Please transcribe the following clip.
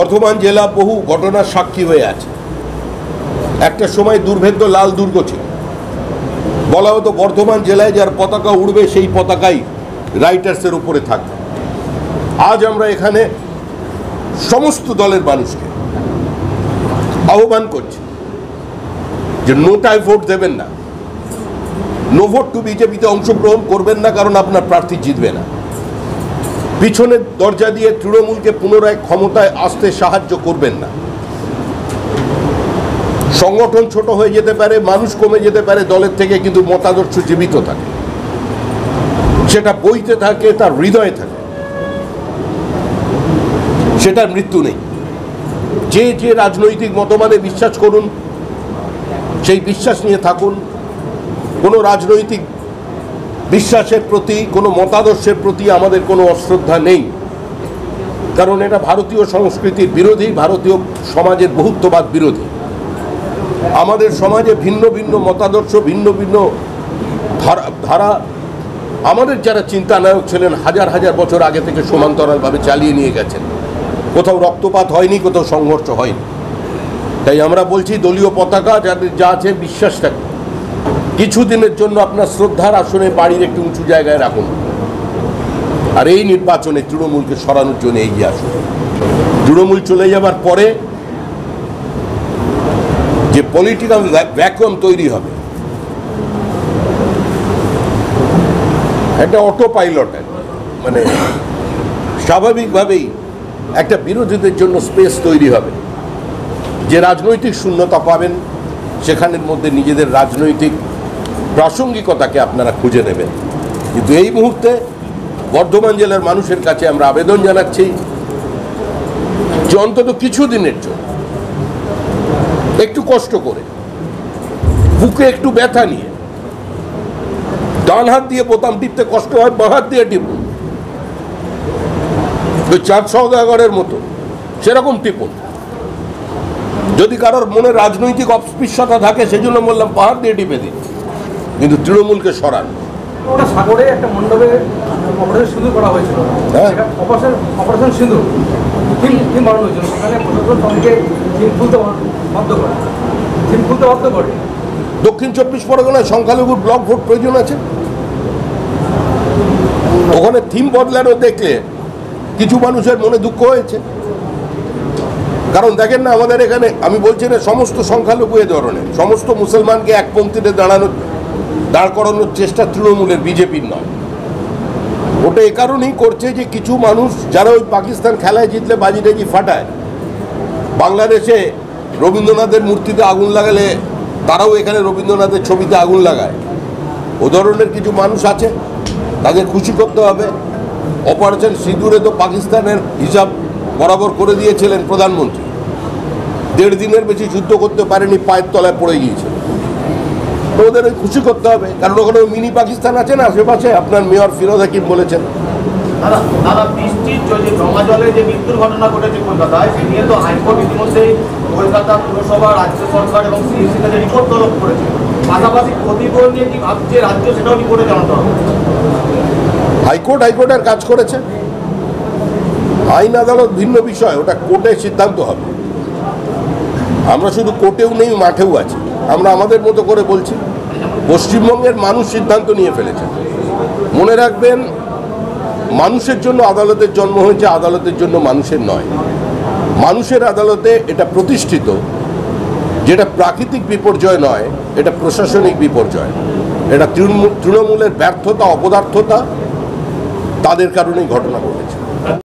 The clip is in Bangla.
বর্ধমান জেলা বহু ঘটনার সাক্ষী হয়ে আছে। একটা সময় দুর্ভেদ্য লাল দুর্গ ছিল, বলা হতো বর্ধমান জেলায় যার পতাকা উড়বে সেই পতাকাই রাইটার্সের উপরে থাকবে। আজ আমরা এখানে সমস্ত দলের মানুষকে আহ্বান করছি যে নোটায় ভোট দেবেন না, নো ভোট টু বিজেপিতে অংশগ্রহণ করবেন না, কারণ আপনার প্রার্থী জিতবে না। পিছনের দরজা দিয়ে তৃণমূলকে পুনরায় ক্ষমতায় আসতে সাহায্য করবেন না। সংগঠন ছোট হয়ে যেতে পারে, মানুষ কমে যেতে পারে দলের থেকে, কিন্তু মতাদর্শ জীবিত থাকে, সেটা বইতে থাকে, তার হৃদয়ে থাকে, সেটার মৃত্যু নেই। যে যে রাজনৈতিক মতবাদে বিশ্বাস করুন, সেই বিশ্বাস নিয়ে থাকুন। কোনো রাজনৈতিক বিশ্বাসের প্রতি, কোনো মতাদর্শের প্রতি আমাদের কোনো অশ্রদ্ধা নেই, কারণ এটা ভারতীয় সংস্কৃতির বিরোধী, ভারতীয় সমাজের বহুত্ববাদ বিরোধী। আমাদের সমাজে ভিন্ন ভিন্ন মতাদর্শ, ভিন্ন ভিন্ন ধারা আমাদের যারা চিন্তানায়ক ছিলেন হাজার হাজার বছর আগে থেকে সমান্তরালভাবে চালিয়ে নিয়ে গেছেন। কোথাও রক্তপাত হয়নি, কোথাও সংঘর্ষ হয়নি। তাই আমরা বলছি দলীয় পতাকা যাদের যা আছে বিশ্বাসটা কিছুদিনের জন্য আপনার শ্রদ্ধার আসনে বাড়ির একটু উঁচু জায়গায় রাখুন, আর এই নির্বাচনে তৃণমূলকে সরানোর জন্য এগিয়ে আসুন। তৃণমূল চলে যাবার পরে যে পলিটিক্যাল ভ্যাকুয়াম তৈরি হবে, একটা অটো পাইলট, মানে স্বাভাবিকভাবেই একটা বিরোধীদের জন্য স্পেস তৈরি হবে, যে রাজনৈতিক শূন্যতা পাবেন সেখানের মধ্যে নিজেদের রাজনৈতিক প্রাসঙ্গিকতাকে আপনারা খুঁজে নেবেন। কিন্তু এই মুহূর্তে বর্ধমান জেলার মানুষের কাছে আমরা আবেদন জানাচ্ছি যে অন্তত কিছুদিনের জন্য একটু কষ্ট করে, বুকে একটু ব্যথা নিয়ে, ডান হাত দিয়ে বোতাম টিপতে কষ্ট হয়, বাঁ হাত দিয়ে টিপুন, ওই চাঁদ সওদাগরের মতো সেরকম টিপুন। যদি কারোর মনে রাজনৈতিক অস্পৃশ্যতা থাকে, সেজন্য বললাম বাঁ হাত দিয়ে টিপে দিন, কিন্তু তৃণমূলকে সরান। ওটা সাগরে একটা মণ্ডপে অপারেশন সিঁদুর করা হয়েছিল, অপারেশন সিঁদুর থিম বানানো হয়েছিল, সেখানে প্রশাসন সঙ্গে থিম খুলতে বাধ্য করে। দক্ষিণ 24 পরগনায় সংখ্যালঘুর ব্লক ভোট প্রয়োজন আছে, ওখানে থিম বদলানো দেখলে কিছু মানুষের মনে দুঃখ হয়েছে। কারণ দেখেন না, আমাদের এখানে আমি বলছি না সমস্ত সংখ্যালঘু এ ধরনের, সমস্ত মুসলমানকে এক পংক্তিতে দাঁড় করানোর চেষ্টা তৃণমূলের, বিজেপির নয়। ওটা এ কারণেই করছে যে কিছু মানুষ যারা ওই পাকিস্তান খেলায় জিতলে বাজি টাজি ফাটায়, বাংলাদেশে রবীন্দ্রনাথের মূর্তিতে আগুন লাগালে তারাও এখানে রবীন্দ্রনাথের ছবিতে আগুন লাগায়। ও ধরনের কিছু মানুষ আছে, তাদের খুশি করতে হবে। অপারেশন সিঁদুরে তো পাকিস্তানের হিসাব বরাবর করে দিয়েছিলেন প্রধানমন্ত্রী, 1.5 দিনের বেশি যুদ্ধ করতে পারেনি, পায়ের তলায় পড়ে গিয়েছে। তো ওদের ওই খুশি করতে হবে, কারণ ওখানে মিনি পাকিস্তান আছে না আশেপাশে। আপনার মেয়র ফিরোজ হাকিম বলেছেন। দাদা, বৃষ্টির জমা জলে যে মৃত্যুর ঘটনা ঘটেছে কলকাতায়, সে নিয়ে তো হাইকোর্ট ইতিমধ্যেই কলকাতা পুরসভা, রাজ্য সরকার এবং সিইসির কাছে রিপোর্ট তলব করেছে। পাশাপাশি ক্ষতিপূরণ নিয়ে কি ভাবছে রাজ্য, সেটাও রিপোর্টে জানাতে হবে। হাইকোর্টের কাজ করেছে, আইন আদালত ভিন্ন বিষয়, ওটা কোর্টের সিদ্ধান্ত হবে। আমরা শুধু কোর্টেও নেই, মাঠেও আছি। আমরা আমাদের মতো করে বলছি, পশ্চিমবঙ্গের মানুষ সিদ্ধান্ত নিয়ে ফেলেছে। মনে রাখবেন, মানুষের জন্য আদালতের জন্ম হয়েছে, আদালতের জন্য মানুষের নয়। মানুষের আদালতে এটা প্রতিষ্ঠিত, যেটা প্রাকৃতিক বিপর্যয় নয়, এটা প্রশাসনিক বিপর্যয়। এটা তৃণমূলের ব্যর্থতা, অপদার্থতা, তাদের কারণেই ঘটনা ঘটেছে।